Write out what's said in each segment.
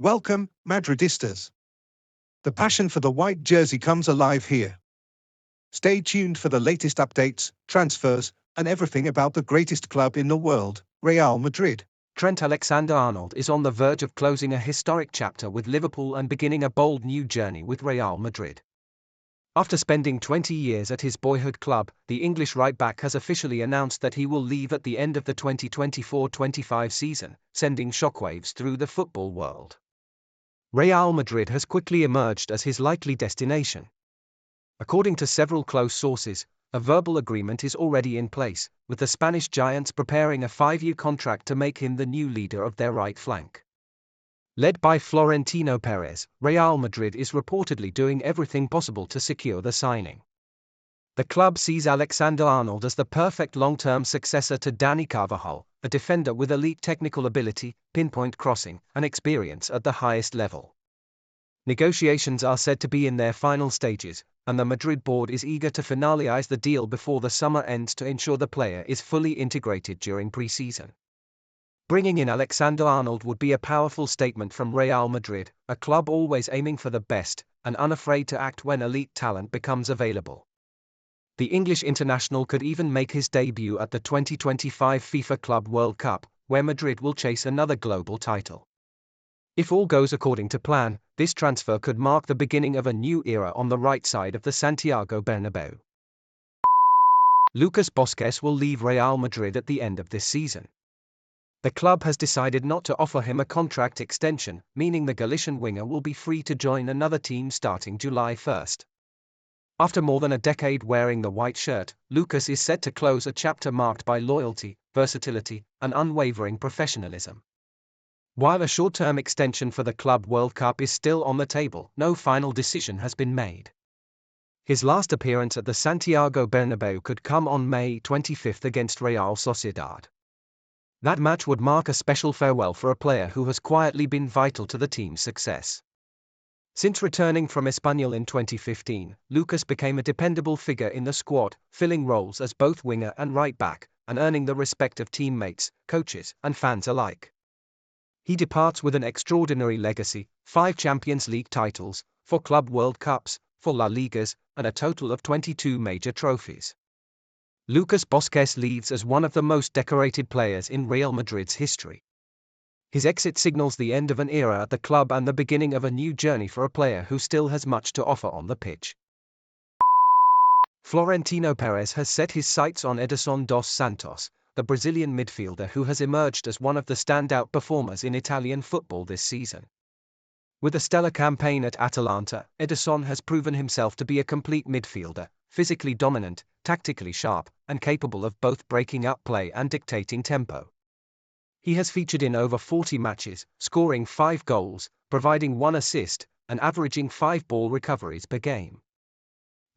Welcome, Madridistas. The passion for the white jersey comes alive here. Stay tuned for the latest updates, transfers, and everything about the greatest club in the world, Real Madrid. Trent Alexander-Arnold is on the verge of closing a historic chapter with Liverpool and beginning a bold new journey with Real Madrid. After spending 20 years at his boyhood club, the English right-back has officially announced that he will leave at the end of the 2024-25 season, sending shockwaves through the football world. Real Madrid has quickly emerged as his likely destination. According to several close sources, a verbal agreement is already in place, with the Spanish giants preparing a 5-year contract to make him the new leader of their right flank. Led by Florentino Perez, Real Madrid is reportedly doing everything possible to secure the signing. The club sees Alexander-Arnold as the perfect long-term successor to Dani Carvajal, a defender with elite technical ability, pinpoint crossing, and experience at the highest level. Negotiations are said to be in their final stages, and the Madrid board is eager to finalize the deal before the summer ends to ensure the player is fully integrated during pre-season. Bringing in Alexander-Arnold would be a powerful statement from Real Madrid, a club always aiming for the best, and unafraid to act when elite talent becomes available. The English international could even make his debut at the 2025 FIFA Club World Cup, where Madrid will chase another global title. If all goes according to plan, this transfer could mark the beginning of a new era on the right side of the Santiago Bernabeu. Lucas Vázquez will leave Real Madrid at the end of this season. The club has decided not to offer him a contract extension, meaning the Galician winger will be free to join another team starting July 1. After more than a decade wearing the white shirt, Lucas is set to close a chapter marked by loyalty, versatility, and unwavering professionalism. While a short-term extension for the Club World Cup is still on the table, no final decision has been made. His last appearance at the Santiago Bernabeu could come on May 25 against Real Sociedad. That match would mark a special farewell for a player who has quietly been vital to the team's success. Since returning from Espanyol in 2015, Lucas became a dependable figure in the squad, filling roles as both winger and right-back, and earning the respect of teammates, coaches, and fans alike. He departs with an extraordinary legacy: 5 Champions League titles, 4 Club World Cups, 4 La Ligas, and a total of 22 major trophies. Lucas Vázquez leaves as one of the most decorated players in Real Madrid's history. His exit signals the end of an era at the club and the beginning of a new journey for a player who still has much to offer on the pitch. Florentino Perez has set his sights on Edison Dos Santos, the Brazilian midfielder who has emerged as one of the standout performers in Italian football this season. With a stellar campaign at Atalanta, Edison has proven himself to be a complete midfielder, physically dominant, tactically sharp, and capable of both breaking up play and dictating tempo. He has featured in over 40 matches, scoring 5 goals, providing 1 assist, and averaging 5 ball recoveries per game.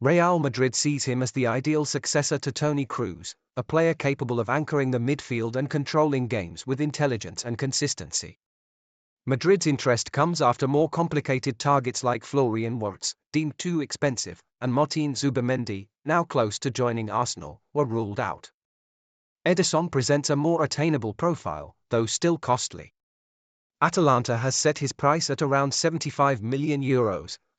Real Madrid sees him as the ideal successor to Toni Kroos, a player capable of anchoring the midfield and controlling games with intelligence and consistency. Madrid's interest comes after more complicated targets like Florian Wirtz, deemed too expensive, and Martin Zubimendi, now close to joining Arsenal, were ruled out. Edison presents a more attainable profile, though still costly. Atalanta has set his price at around €75 million,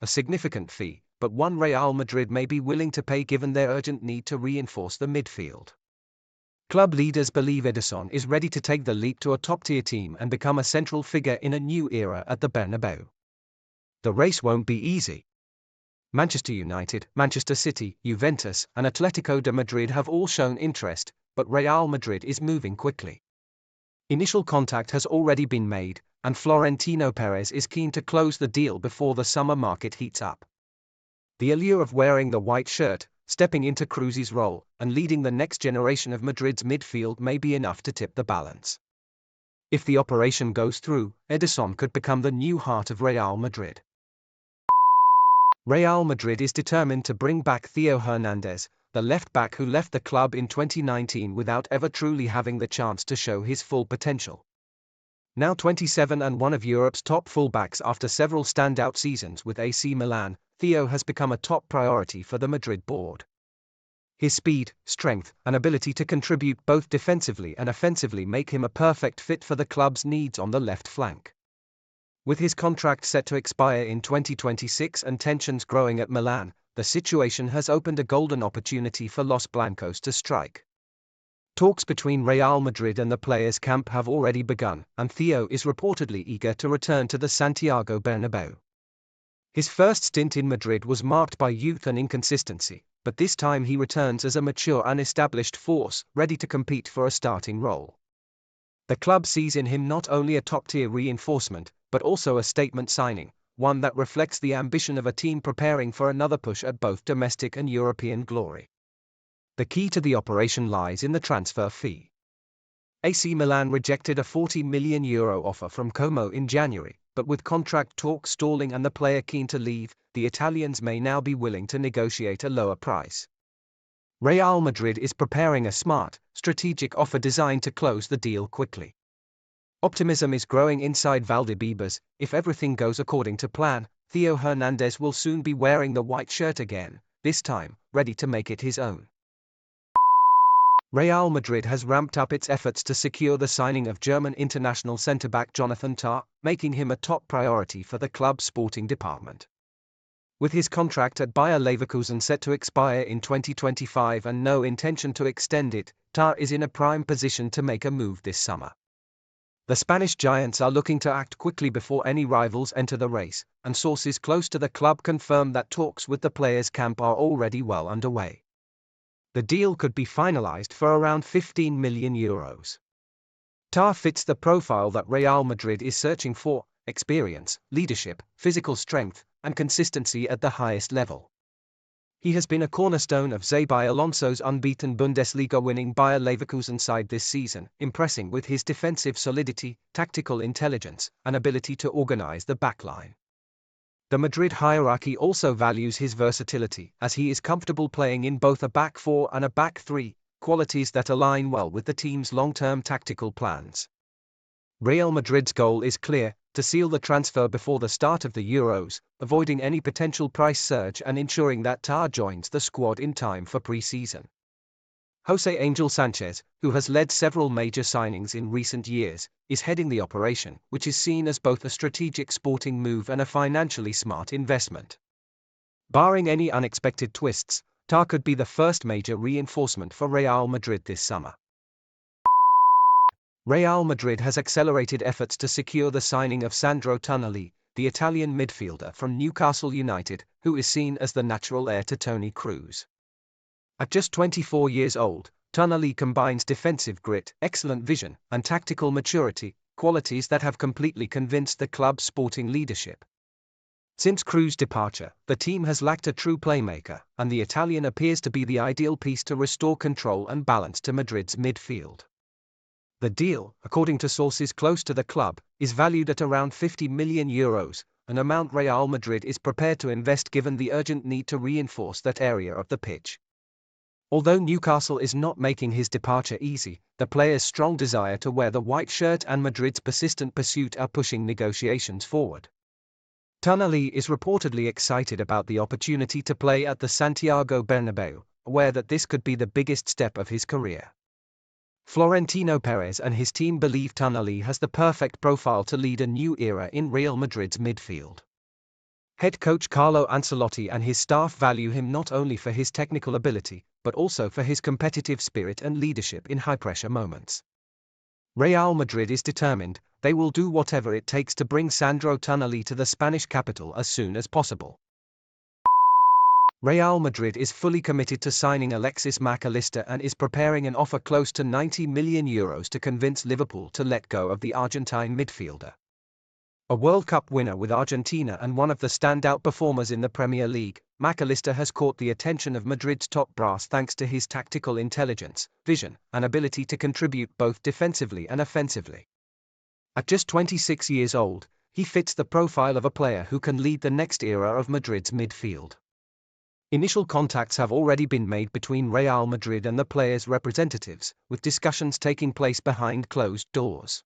a significant fee, but one Real Madrid may be willing to pay given their urgent need to reinforce the midfield. Club leaders believe Edison is ready to take the leap to a top-tier team and become a central figure in a new era at the Bernabeu. The race won't be easy. Manchester United, Manchester City, Juventus, and Atletico de Madrid have all shown interest, but Real Madrid is moving quickly. Initial contact has already been made, and Florentino Perez is keen to close the deal before the summer market heats up. The allure of wearing the white shirt, stepping into Kroos's role, and leading the next generation of Madrid's midfield may be enough to tip the balance. If the operation goes through, Edison could become the new heart of Real Madrid. Real Madrid is determined to bring back Theo Hernandez, the left-back who left the club in 2019 without ever truly having the chance to show his full potential. Now 27 and one of Europe's top fullbacks after several standout seasons with AC Milan, Theo has become a top priority for the Madrid board. His speed, strength, and ability to contribute both defensively and offensively make him a perfect fit for the club's needs on the left flank. With his contract set to expire in 2026 and tensions growing at Milan, the situation has opened a golden opportunity for Los Blancos to strike. Talks between Real Madrid and the players' camp have already begun, and Theo is reportedly eager to return to the Santiago Bernabeu. His first stint in Madrid was marked by youth and inconsistency, but this time he returns as a mature and established force, ready to compete for a starting role. The club sees in him not only a top-tier reinforcement, but also a statement signing, one that reflects the ambition of a team preparing for another push at both domestic and European glory. The key to the operation lies in the transfer fee. AC Milan rejected a €40 million offer from Como in January, but with contract talks stalling and the player keen to leave, the Italians may now be willing to negotiate a lower price. Real Madrid is preparing a smart, strategic offer designed to close the deal quickly. Optimism is growing inside Valdebebas. If everything goes according to plan, Theo Hernandez will soon be wearing the white shirt again, this time, ready to make it his own. Real Madrid has ramped up its efforts to secure the signing of German international centre-back Jonathan Tah, making him a top priority for the club's sporting department. With his contract at Bayer Leverkusen set to expire in 2025 and no intention to extend it, Tah is in a prime position to make a move this summer. The Spanish giants are looking to act quickly before any rivals enter the race, and sources close to the club confirm that talks with the players' camp are already well underway. The deal could be finalized for around €15 million. Tah fits the profile that Real Madrid is searching for: experience, leadership, physical strength, and consistency at the highest level. He has been a cornerstone of Xabi Alonso's unbeaten Bundesliga-winning Bayer Leverkusen side this season, impressing with his defensive solidity, tactical intelligence, and ability to organize the backline. The Madrid hierarchy also values his versatility, as he is comfortable playing in both a back four and a back three, qualities that align well with the team's long-term tactical plans. Real Madrid's goal is clear: to seal the transfer before the start of the Euros, avoiding any potential price surge and ensuring that Tah joins the squad in time for pre-season. Jose Angel Sanchez, who has led several major signings in recent years, is heading the operation, which is seen as both a strategic sporting move and a financially smart investment. Barring any unexpected twists, Tah could be the first major reinforcement for Real Madrid this summer. Real Madrid has accelerated efforts to secure the signing of Sandro Tonali, the Italian midfielder from Newcastle United, who is seen as the natural heir to Toni Kroos. At just 24 years old, Tonali combines defensive grit, excellent vision, and tactical maturity, qualities that have completely convinced the club's sporting leadership. Since Kroos' departure, the team has lacked a true playmaker, and the Italian appears to be the ideal piece to restore control and balance to Madrid's midfield. The deal, according to sources close to the club, is valued at around €50 million, an amount Real Madrid is prepared to invest given the urgent need to reinforce that area of the pitch. Although Newcastle is not making his departure easy, the player's strong desire to wear the white shirt and Madrid's persistent pursuit are pushing negotiations forward. Tonali is reportedly excited about the opportunity to play at the Santiago Bernabeu, aware that this could be the biggest step of his career. Florentino Perez and his team believe Tonali has the perfect profile to lead a new era in Real Madrid's midfield. Head coach Carlo Ancelotti and his staff value him not only for his technical ability, but also for his competitive spirit and leadership in high-pressure moments. Real Madrid is determined; they will do whatever it takes to bring Sandro Tonali to the Spanish capital as soon as possible. Real Madrid is fully committed to signing Alexis Malista and is preparing an offer close to €90 million to convince Liverpool to let go of the Argentine midfielder. A World Cup winner with Argentina and one of the standout performers in the Premier League, Malista has caught the attention of Madrid's top brass thanks to his tactical intelligence, vision, and ability to contribute both defensively and offensively. At just 26 years old, he fits the profile of a player who can lead the next era of Madrid's midfield. Initial contacts have already been made between Real Madrid and the players' representatives, with discussions taking place behind closed doors.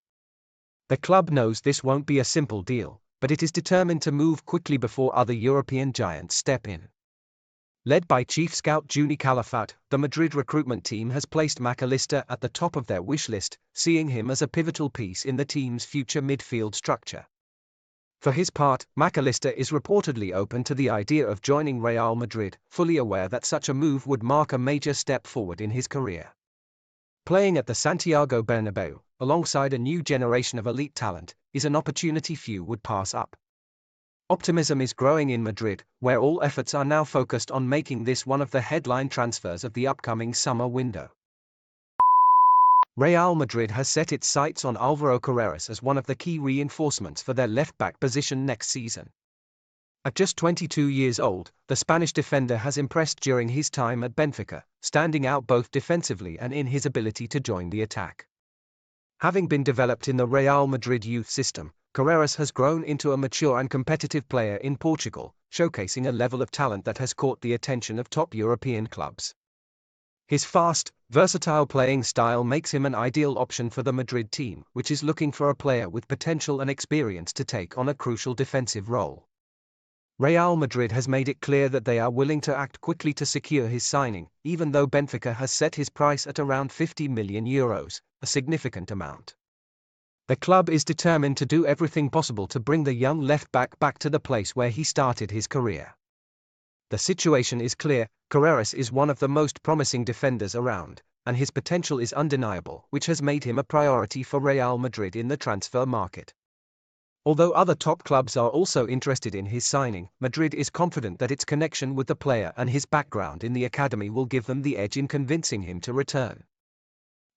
The club knows this won't be a simple deal, but it is determined to move quickly before other European giants step in. Led by chief scout Juni Calafat, the Madrid recruitment team has placed Malista at the top of their wish list, seeing him as a pivotal piece in the team's future midfield structure. For his part, Malista is reportedly open to the idea of joining Real Madrid, fully aware that such a move would mark a major step forward in his career. Playing at the Santiago Bernabeu, alongside a new generation of elite talent, is an opportunity few would pass up. Optimism is growing in Madrid, where all efforts are now focused on making this one of the headline transfers of the upcoming summer window. Real Madrid has set its sights on Alvaro Carreras as one of the key reinforcements for their left-back position next season. At just 22 years old, the Spanish defender has impressed during his time at Benfica, standing out both defensively and in his ability to join the attack. Having been developed in the Real Madrid youth system, Carreras has grown into a mature and competitive player in Portugal, showcasing a level of talent that has caught the attention of top European clubs. His fast, versatile playing style makes him an ideal option for the Madrid team, which is looking for a player with potential and experience to take on a crucial defensive role. Real Madrid has made it clear that they are willing to act quickly to secure his signing, even though Benfica has set his price at around €50 million, a significant amount. The club is determined to do everything possible to bring the young left-back back to the place where he started his career. The situation is clear: Carreras is one of the most promising defenders around, and his potential is undeniable, which has made him a priority for Real Madrid in the transfer market. Although other top clubs are also interested in his signing, Madrid is confident that its connection with the player and his background in the academy will give them the edge in convincing him to return.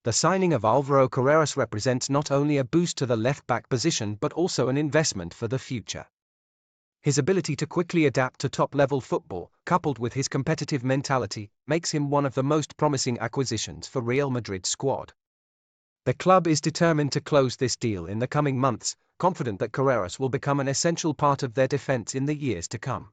The signing of Alvaro Carreras represents not only a boost to the left-back position but also an investment for the future. His ability to quickly adapt to top-level football, coupled with his competitive mentality, makes him one of the most promising acquisitions for Real Madrid's squad. The club is determined to close this deal in the coming months, confident that Carreras will become an essential part of their defense in the years to come.